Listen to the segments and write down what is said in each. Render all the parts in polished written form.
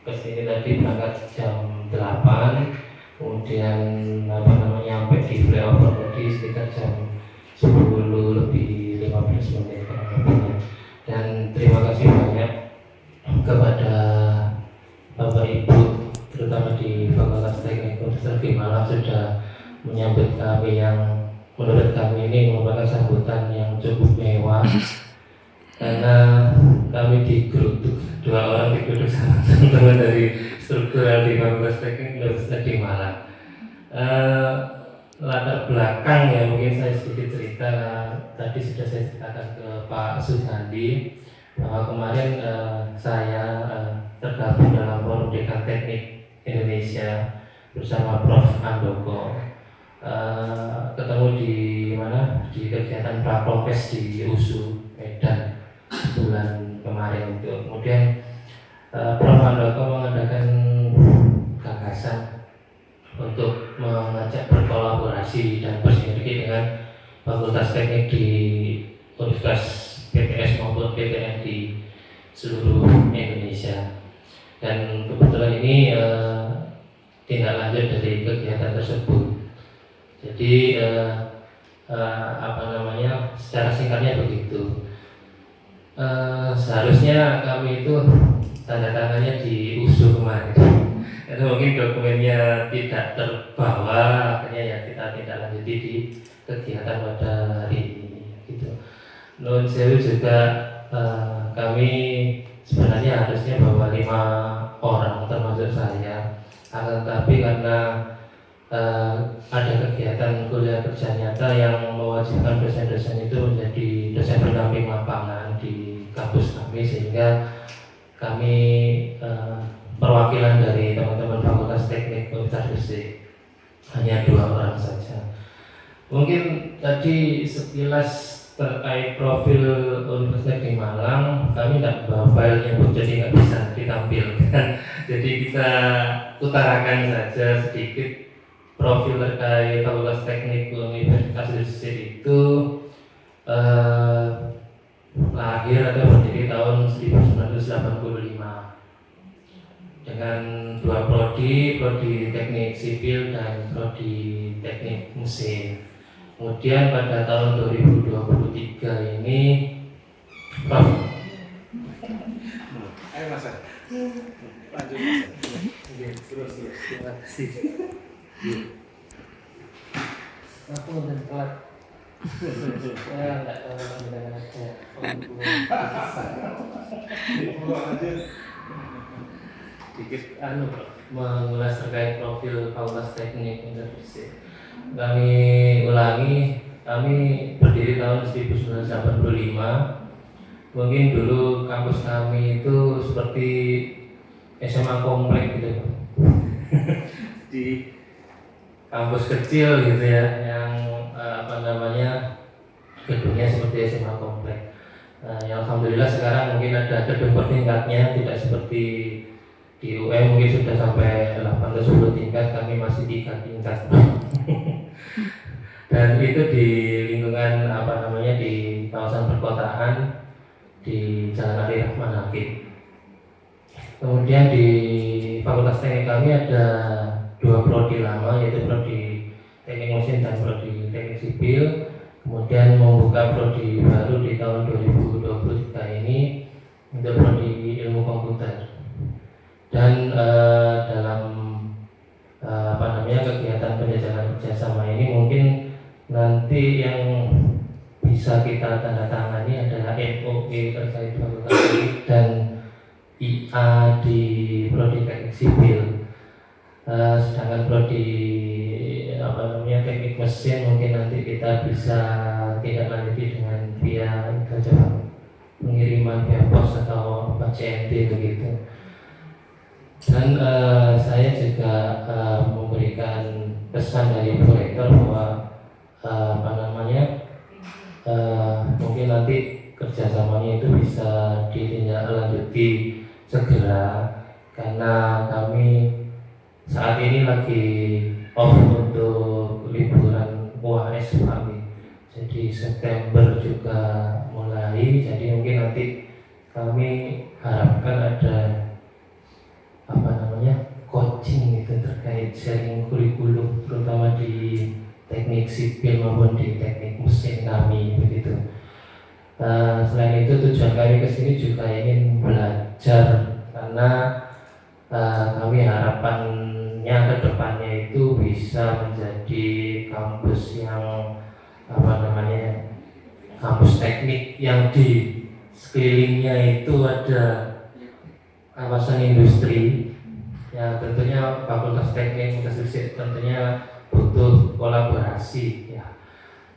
kesini tadi berangkat jam 8, kemudian sampai di flyover tadi sekitar jam 10 lebih 15 menit kurang lebihnya. Dan terima kasih banyak kepada Bapak Ibu terutama di Fakultas Teknik Universitas Malang sudah menyambut kami yang menurut kami ini merupakan sambutan yang cukup mewah karena kami digeruduk, 2 orang digeruduk sama teman-teman dari struktural di Fakultas Teknik Universitas Malang. Latar belakang ya mungkin saya sedikit cerita. Tadi sudah saya ceritakan ke Pak Suzandi bahwa kemarin saya tergabung dalam Forum Dekan Teknik Indonesia bersama Prof. Andoko. Ketemu di mana, di kegiatan Praprokes di USU Medan bulan kemarin itu. Kemudian Prof. Andoko mengadakan gagasan untuk mengajak berkolaborasi dan bersinergi dengan Fakultas Teknik di Universitas PTS maupun PTN di seluruh Indonesia. Dan kebetulan ini tindak lanjut dari kegiatan tersebut. Jadi secara singkatnya begitu. Seharusnya kami itu tanda tangannya di USU kemarin. Karena mungkin dokumennya tidak terbawa, akhirnya ya kita tidak lanjuti di kegiatan pada hari ini. Gitu. Nun sewu juga kami sebenarnya harusnya bawa 5 orang termasuk saya, akan tetapi karena ada kegiatan kuliah kerja nyata yang mewajibkan dosen-dosen itu menjadi dosen pendamping lapangan di kampus kami, sehingga kami perwakilan dari teman-teman Fakultas Teknik Universitas Gresik hanya 2 orang saja. Mungkin tadi sekilas terkait profil Universitas di Malang, kami tidak bawa filenya jadi nggak bisa ditampilkan. Jadi kita utarakan saja sedikit profil terkait Fakultas Teknik Universitas Gresik itu. Lahir atau berdiri tahun 1985 dengan 2 prodi teknik sipil dan prodi teknik mesin. Kemudian pada tahun 2023 ini Prof. Ayo Mas. Lanjut Mas. Terus. Terima kasih. Aku udah telat. Saya nggak tahu dengan ada sedikit mengulas terkait profil Fakultas Teknik Universitas. Kami ulangi, kami berdiri tahun 1985. Mungkin dulu kampus kami itu seperti SMA komplek gitu, di kampus kecil gitu ya, yang gedungnya seperti SMA komplek. Ya alhamdulillah sekarang mungkin ada gedung bertingkatnya, tidak seperti di UM mungkin sudah sampai 8 atau 10 tingkat, kami masih 3 tingkat. Dan itu di lingkungan di kawasan perkotaan di Jalan Ali Rahman Hakim. Kemudian di Fakultas Teknik kami ada 2 prodi lama, yaitu prodi Teknik Mesin dan prodi Teknik Sipil. Kemudian membuka prodi baru di tahun 2023 ini untuk prodi Ilmu Komputer. Dan dalam kegiatan penjajakan kerjasama ini mungkin nanti yang bisa kita tanda tangani adalah MOE terkait Fakultas Teknik dan IA di prodi Teknik Sipil. Sedangkan prodi Teknik Mesin mungkin nanti kita bisa tidak lanjuti dengan via pengiriman via pos atau CNT begitu. Dan saya juga memberikan pesan dari Bu Rektor bahwa mungkin nanti kerjasamanya itu bisa ditindaklanjuti segera, karena kami saat ini lagi off untuk liburan UAS kami. Jadi September juga mulai, jadi mungkin nanti kami harapkan ada terkait sharing kurikulum terutama di teknik sipil maupun di teknik mesin kami begitu. Selain itu tujuan kami kesini juga ingin belajar karena kami harapannya ke depannya itu bisa menjadi kampus yang kampus teknik yang di sekelilingnya itu ada kawasan industri. Ya tentunya Fakultas Teknik Mesin tentunya butuh kolaborasi ya.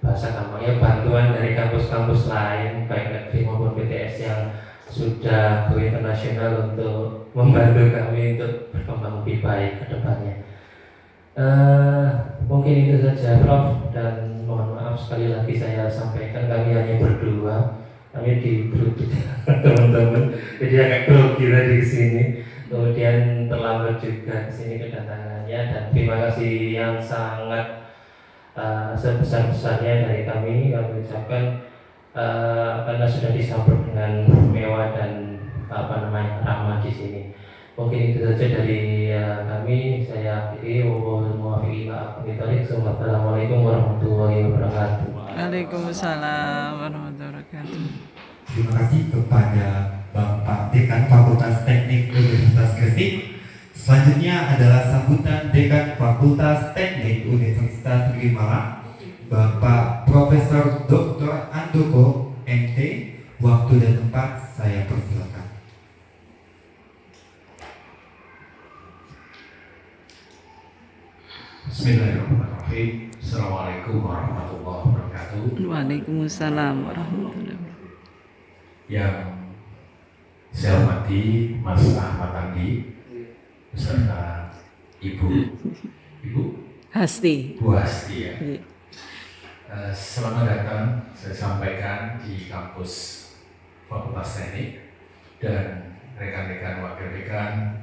Bahasa gampangnya bantuan dari kampus-kampus lain baik negeri maupun PTS yang sudah go internasional untuk membantu kami untuk berkembang lebih baik ke depannya. Mungkin itu saja Prof, dan mohon maaf sekali lagi saya sampaikan kami hanya berdua, kami diberuduk teman-teman, jadi agak grogi tadi di sini, kemudian terlambat juga ke sini kedatangannya, dan terima kasih yang sangat sebesar-besarnya dari kami ucapkan karena sudah disambut dengan mewah dan ramah di sini. Mungkin itu saja dari kami. Saya akhiri. Wassalamualaikum warahmatullahi wabarakatuh. Waalaikumsalam warahmatullahi wabarakatuh. Terima kasih kepada Bapak Dekan Fakultas Teknik Universitas Gresik. Selanjutnya adalah sambutan Dekan Fakultas Teknik Universitas Negeri Malang, Bapak Profesor Dr. Andoko MT. Waktu dan tempat saya persilakan. Bismillahirrahmanirrahim. Assalamualaikum warahmatullahi wabarakatuh. Waalaikumsalam warahmatullahi wabarakatuh. Yang saya hormati Mas Ahmad Andi beserta Ibu Hasti. Bu Hasti ya. Iya. Selamat datang, saya sampaikan di kampus Fakultas Teknik dan rekan-rekan wakil dekan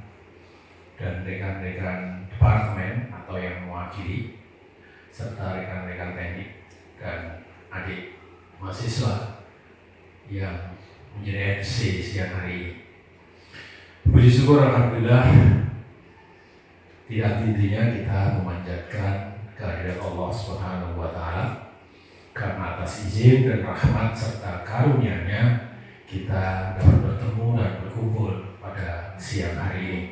dan rekan-rekan departemen atau yang mewakili serta rekan-rekan teknik dan adik mahasiswa yang menjadi MC siang hari ini. Puji syukur alhamdulillah, tidak henti-hentinya kita memanjatkan kehadirat Allah Subhanahu wa taala karena atas izin dan rahmat serta karunia-Nya kita dapat bertemu dan berkumpul pada siang hari ini.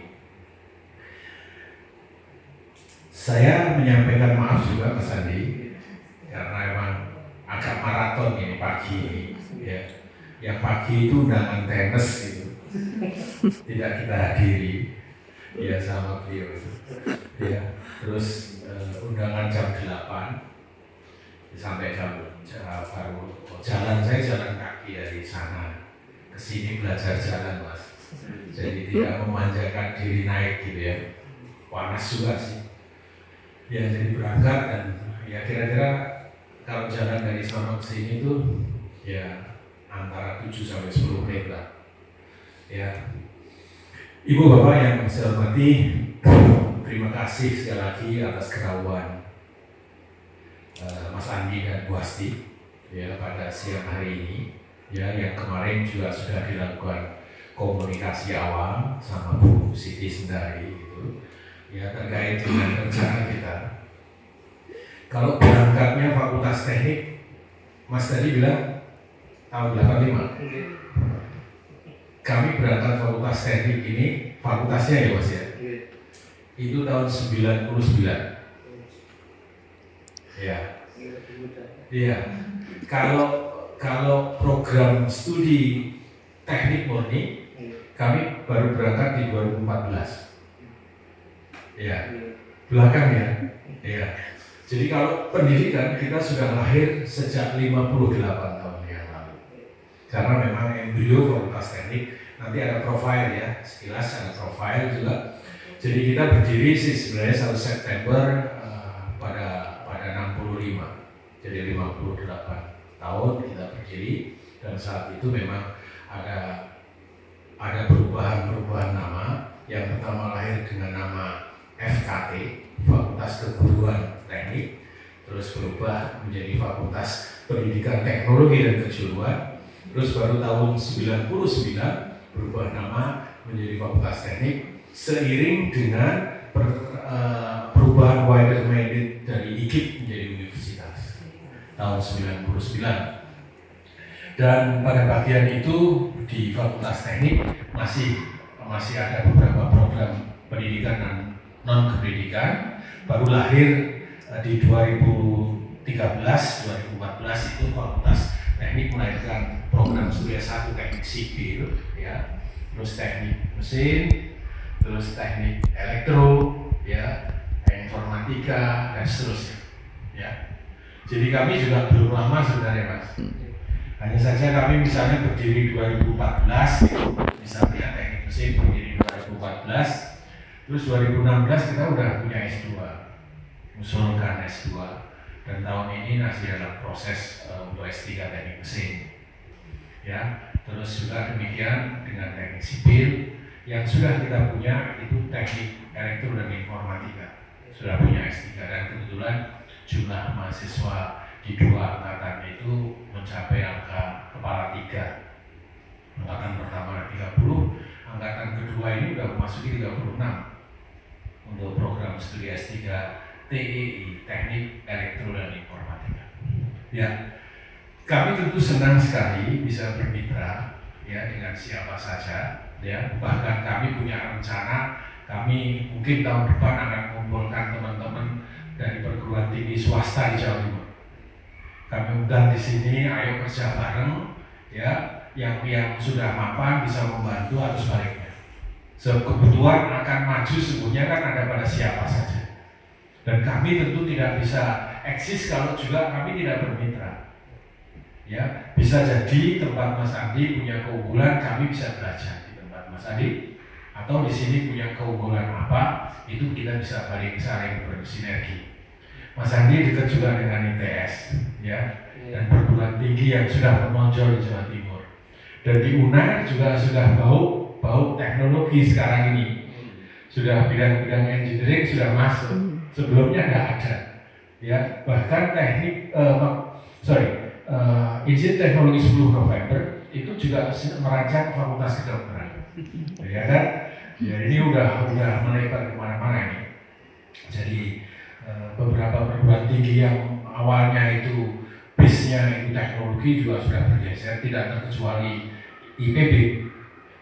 Saya menyampaikan maaf juga Mas Andi karena memang agak maraton ini pagi ini ya. Yang pagi itu undangan tenis gitu. Tidak kita hadiri ya sama beliau ya. Terus undangan jam 8 sampai baru jalan, saya jalan kaki dari sana ke sini belajar jalan Mas. Jadi tidak memanjakan diri naik gitu ya. Panas juga sih. Ya jadi berangkat dan ya kira-kira kalau jalan dari sana ke sini tuh ya antara 7 sampai 10 menit lah. Ya. Ibu Bapak yang saya hormati, terima kasih sekali lagi atas kerawan Mas Andi dan Bu Hasti ya pada siang hari ini. Ya yang kemarin juga sudah dilakukan komunikasi awal sama Bu Siti Sendari gitu. Ya terkait dengan rencana kita. Kalau berangkatnya Fakultas Teknik, Mas tadi bilang tahun 85. Kami berangkat Fakultas Teknik ini, fakultasnya ya Mas ya. Itu tahun 99. Ya. Iya. Kalau program studi teknik murni, kami baru berangkat di 2014. Ya, belakang ya. Ya. Jadi kalau pendidikan kita sudah lahir sejak 58 tahun yang lalu. Karena memang embrio Fakultas Teknik nanti ada profil ya, sekilas ada profil juga. Jadi kita berdiri sih sebenarnya 1 September pada 65. Jadi 58 tahun kita berdiri dan saat itu memang ada perubahan nama. Yang pertama lahir dengan nama FKT, Fakultas Keguruan Teknik, terus berubah menjadi Fakultas Pendidikan Teknologi dan Kejuruan, terus baru tahun 99 berubah nama menjadi Fakultas Teknik seiring dengan perubahan wider mandate dari IKIP menjadi universitas tahun 99. Dan pada bagian itu di Fakultas Teknik masih ada beberapa program pendidikan dan non pendidikan. Baru lahir di 2013-2014 itu Fakultas Teknik melahirkan program studi S1 teknik sipil, ya, terus teknik mesin, terus teknik elektro, ya, informatika dan seterusnya, ya. Jadi kami juga belum lama sebenarnya, Mas. Hanya saja kami misalnya berdiri 2014, misalnya teknik mesin berdiri 2014, terus 2016 kita udah punya S2, mengusulkan S2, dan tahun ini masih dalam proses untuk S3 teknik mesin, ya. Terus juga demikian dengan teknik sipil yang sudah kita punya itu teknik elektro dan informatika, sudah punya S3, dan kebetulan jumlah mahasiswa di dua angkatan itu mencapai angka kepala 3. Angkatan pertama 30, angkatan kedua ini sudah memasuki 36 untuk program studi S3 TEI, Teknik Elektro dan Informatika. Ya, kami tentu senang sekali bisa bermitra ya dengan siapa saja, ya. Bahkan kami punya rencana, kami mungkin tahun depan akan mengumpulkan teman-teman dari perguruan tinggi swasta di Jawa Timur. Kami undang di sini, ayo kerja bareng, ya. Yang sudah mapan bisa membantu atau sebaliknya. Kebutuhan akan maju sebenarnya kan ada pada siapa saja. Dan kami tentu tidak bisa eksis kalau juga kami tidak bermitra. Ya, bisa jadi tempat Mas Andi punya keunggulan, kami bisa belajar di tempat Mas Andi, atau di sini punya keunggulan apa, itu kita bisa saling bersinergi. Mas Andi dekat juga dengan ITS, ya, dan perguruan tinggi yang sudah menonjol di Jawa Timur. Dan di UNAR juga sudah bau teknologi sekarang ini, sudah bidang-bidang engineering sudah masuk. Sebelumnya tidak ada, ya. Bahkan Izin Teknologi 10 November itu juga merancang fakultas kedokteran, ya kan? Ya, ini udah melebar kemana-mana ini. Jadi beberapa perguruan tinggi yang awalnya itu base-nya itu teknologi juga sudah bergeser, tidak terkecuali IPB,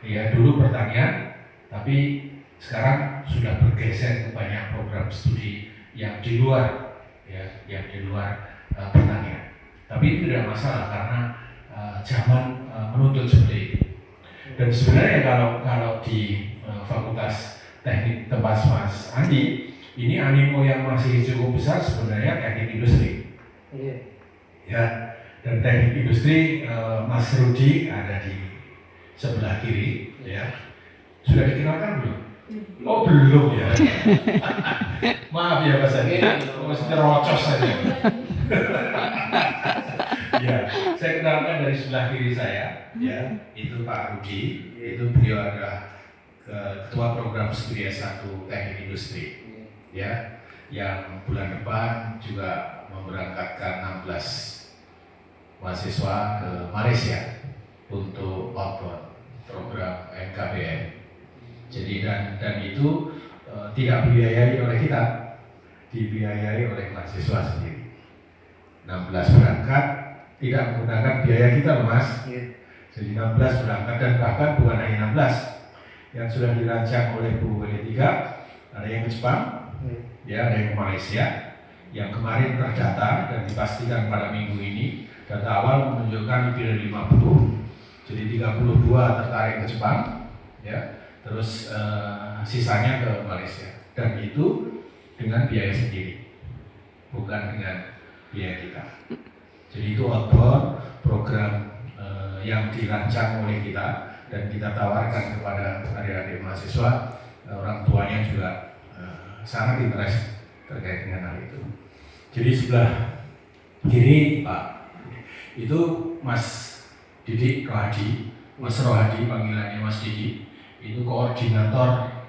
ya, dulu pertanian, tapi sekarang sudah bergeser ke banyak program studi yang di luar, ya, yang di luar pertanian. Tapi itu tidak masalah karena zaman menuntut seperti itu. Dan sebenarnya kalau di Fakultas Teknik tempat Mas Andi, ini animo yang masih cukup besar sebenarnya teknik industri. Ya, dan teknik industri Mas Rudi ada di sebelah kiri, ya. Sudah dikenalkan belum? Oh, belum ya. Maaf ya Mas Andi, masih terocos saja. Ya, saya kenalkan dari sebelah kiri saya, ya, itu Pak Rudi, itu beliau adalah Ketua Program Studi S1 Teknik Industri, ya, yang bulan depan juga memberangkatkan 16 mahasiswa ke Malaysia untuk outbound program MKBM. Jadi dan itu tidak dibiayai oleh kita, dibiayai oleh mahasiswa sendiri. 16 berangkat tidak menggunakan biaya kita, Mas. Jadi 16 berangkat, dan bahkan bukan hanya 16 yang sudah dirancang oleh Bu WD3, ada yang ke Jepang, ya, ada yang ke Malaysia, yang kemarin terdata dan dipastikan pada minggu ini data awal menunjukkan lebih dari 50, jadi 32 tertarik ke Jepang, ya, terus sisanya ke Malaysia, dan itu dengan biaya sendiri, bukan dengan biaya kita. Jadi itu outbound program yang dirancang oleh kita dan kita tawarkan kepada adik-adik mahasiswa, orang tuanya juga sangat interest terkait dengan hal itu. Jadi sebelah kiri Pak, itu Mas Didik Rohadi, Mas Rohadi panggilannya Mas Didik, itu koordinator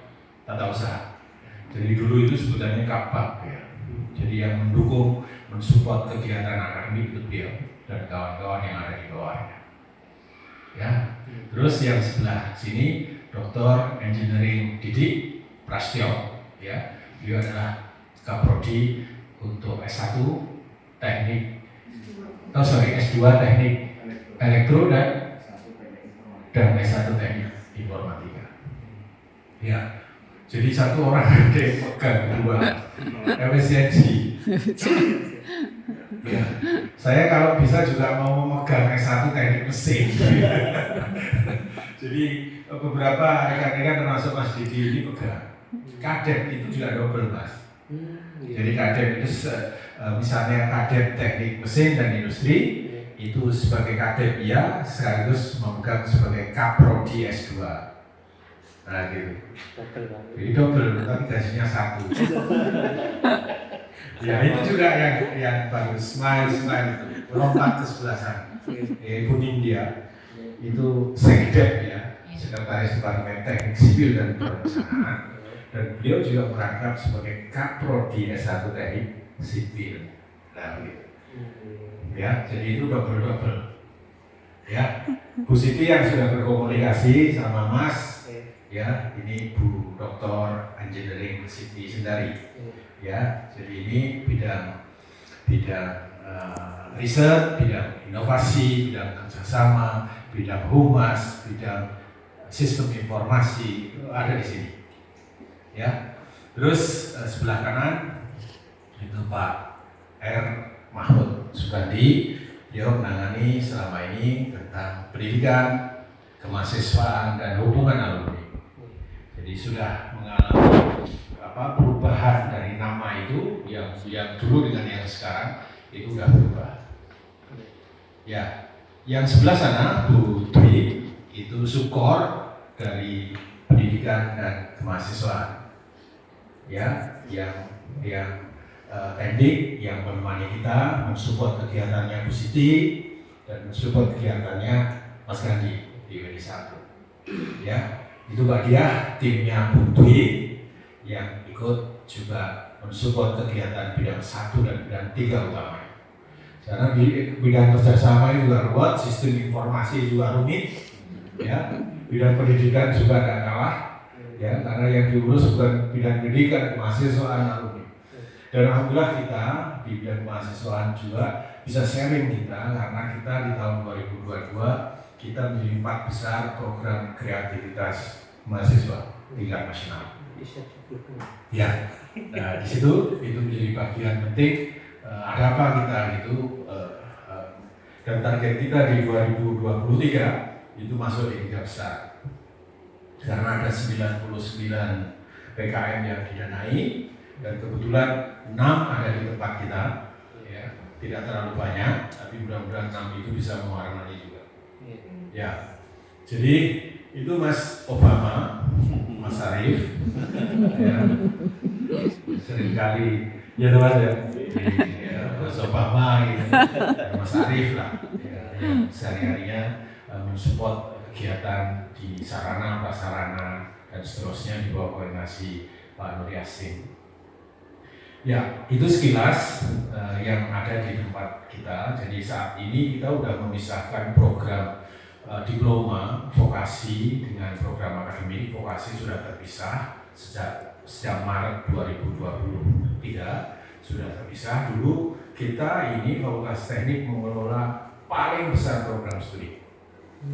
tata usaha. Jadi dulu itu sebutannya Kapbak, ya. Jadi yang mendukung, mensupport kegiatan akademik itu beliau dan kawan-kawan yang ada di bawahnya. Ya, terus yang sebelah sini Dr. Engineering Didik Prastyo, ya, beliau adalah Kaprodi untuk S1 teknik S2 teknik elektro dan S1 teknik informatika. Ya, jadi satu orang gede pegang dua efisiensi. Ya, saya kalau bisa juga mau memegang S1 teknik mesin. Jadi beberapa rekan-rekan termasuk Mas Didi ini pegang. Kadet itu juga double, Mas. Jadi kadet itu misalnya kadet teknik mesin dan industri itu sebagai kadet iya, sekaligus memegang sebagai kaprodi S2. Nah gitu. Jadi double, tapi gajinya satu. Ya itu juga yang bagus, smile itu lompat ke sebelah sana. Bu Nindya itu sekdep ya, sekretaris departemen teknik sipil dan perencanaan. Dan beliau juga merangkap sebagai kaprodi S1 teknik sipil. Nah, gitu. Ya, jadi itu double. Ya, Bu Siti yang sudah berkomunikasi sama Mas, ya, ini Bu Dr. Engineering Siti Sendari. Ya, jadi ini bidang riset, bidang inovasi, bidang kerjasama, bidang humas, bidang sistem informasi itu ada di sini. Ya, terus sebelah kanan itu Pak R. Mahmud Sugandi, dia menangani selama ini tentang pendidikan, kemahasiswaan dan hubungan alumni. Jadi sudah mengalami perubahan dari nama itu yang dulu dengan yang sekarang itu sudah berubah. Ya, yang sebelah sana Bu Dwi itu sukor dari pendidikan dan kemahasiswaan. Ya, yang teknik yang menemani kita, mensupport kegiatannya Bu Siti dan mensupport kegiatannya Mas Gandhi di WD1. Ya, itu bagian timnya Bu Dwi yang ikut juga mensupport kegiatan bidang 1 dan bidang 3 utama. Karena bidang kerjasama itu juga ruwet, sistem informasi juga rumit, ya, bidang pendidikan juga tidak kalah, ya, karena yang diurus bukan bidang pendidikan, kemahasiswaan alumni. Dan alhamdulillah kita di bidang kemahasiswaan juga bisa sharing kita, karena kita di tahun 2022 kita menjadi 4 besar program kreativitas mahasiswa tingkat nasional. Ya, nah di situ itu menjadi bagian penting. Ada apa kita gitu, dan target kita di 2023 itu masuk di 3 besar. Karena ada 99 PKM yang didanai dan kebetulan 6 ada di tempat kita, ya, tidak terlalu banyak, tapi mudah-mudahan 6 itu bisa mewarnai juga. Ya, jadi itu Mas Obama, Mas Arief, ya, seringkali ya teman ya, Mas Obama gitu, Mas Arief lah, ya, yang sehari-harinya mensupport kegiatan di sarana, prasarana dan seterusnya di bawah koordinasi Pak Nur Yasin. Ya, itu sekilas yang ada di tempat kita. Jadi saat ini kita sudah memisahkan program diploma vokasi dengan program akademik. Vokasi sudah terpisah sejak Maret 2023 sudah terpisah. Dulu kita ini Fakultas Teknik mengelola paling besar program studi.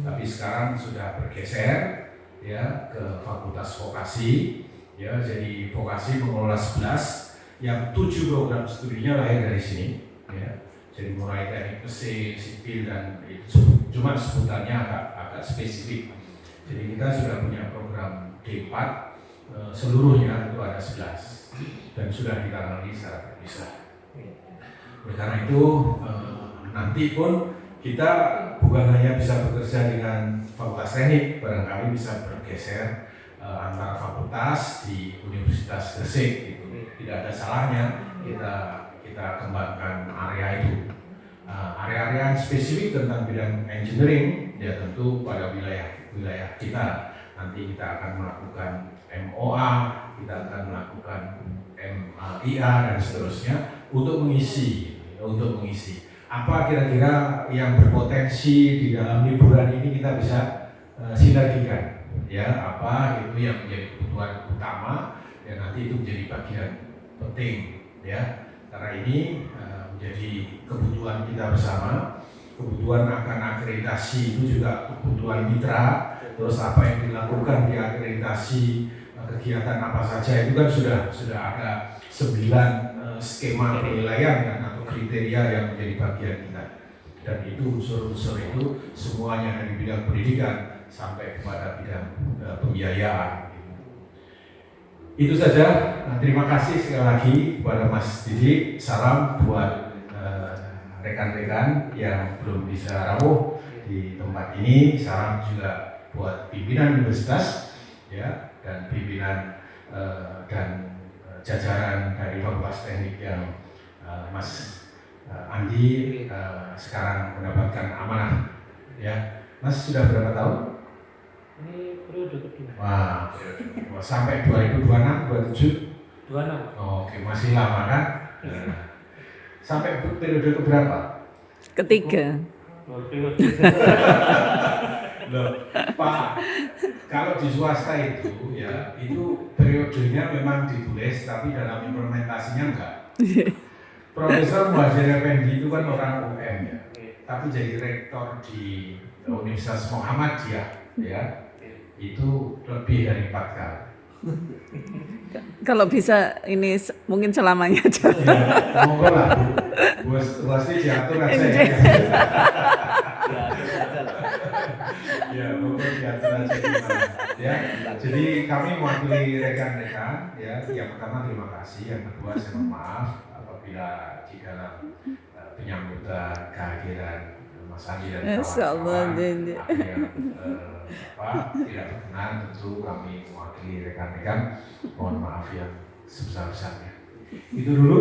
Tapi sekarang sudah bergeser ya ke Fakultas Vokasi, ya, jadi Vokasi mengelola 11 yang 7 program studinya lahir dari sini, ya. Jadi mulai teknik mesin, sipil dan itu cuma sebutannya agak spesifik. Jadi kita sudah punya program D4 seluruhnya itu ada 11 dan sudah ditangani secara terpisah. Oleh karena itu nanti pun kita bukan hanya bisa bekerja dengan Fakultas Teknik, barangkali bisa bergeser antara fakultas di Universitas Gresik gitu. Tidak ada salahnya kita kembangkan area itu. Area-area yang spesifik tentang bidang engineering ya tentu pada wilayah kita. Nanti kita akan melakukan MOA, kita akan melakukan MIA dan seterusnya untuk mengisi. Apa kira-kira yang berpotensi di dalam liburan ini kita bisa sinergikan, ya, apa itu yang menjadi kebutuhan utama, ya nanti itu menjadi bagian penting ya, karena ini menjadi kebutuhan kita bersama. Kebutuhan akan akreditasi itu juga kebutuhan mitra. Terus apa yang dilakukan di akreditasi, kegiatan apa saja itu kan sudah ada 9 skema penilaian kan, atau kriteria yang menjadi bagian kita. Dan itu unsur-unsur itu semuanya dari bidang pendidikan sampai kepada bidang pembiayaan. Itu saja. Terima kasih sekali lagi kepada Mas Didi. Salam buat rekan-rekan yang belum bisa rawuh di tempat ini. Salam juga buat pimpinan universitas, ya, dan pimpinan dan jajaran dari Fakultas Teknik yang Mas Andi sekarang mendapatkan amanah. Ya, Mas sudah berapa tahun? Ini periode kedua. Wah, sampai 2026, 27? 26. Oh, oke, masih lama kan? Sampai periode keberapa? Ketiga. Periode. Loh, Pak, kalau di swasta itu ya, itu periodenya memang ditulis, tapi dalam implementasinya enggak. Profesor Muhajir Effendi itu kan orang UM ya, tapi jadi rektor di Universitas Muhammadiyah ya, itu lebih dari 4 kali. Kalau bisa ini mungkin selamanya aja. Ya, monggo lah Bu, pasti diatur aja ya. Ya, monggo diatur aja gimana. Ya, jadi kami mewakili rekan-rekan ya. Yang pertama terima kasih, yang kedua saya mohon maaf apabila di dalam penyambutan kehadiran Mas Andi dan kawan-kawan ada yang tidak berkenan, tentu kami mewakili rekan-rekan mohon maaf yang sebesar-besarnya. Itu dulu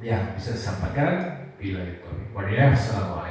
yang bisa disampaikan. Bila itu, Assalamualaikum.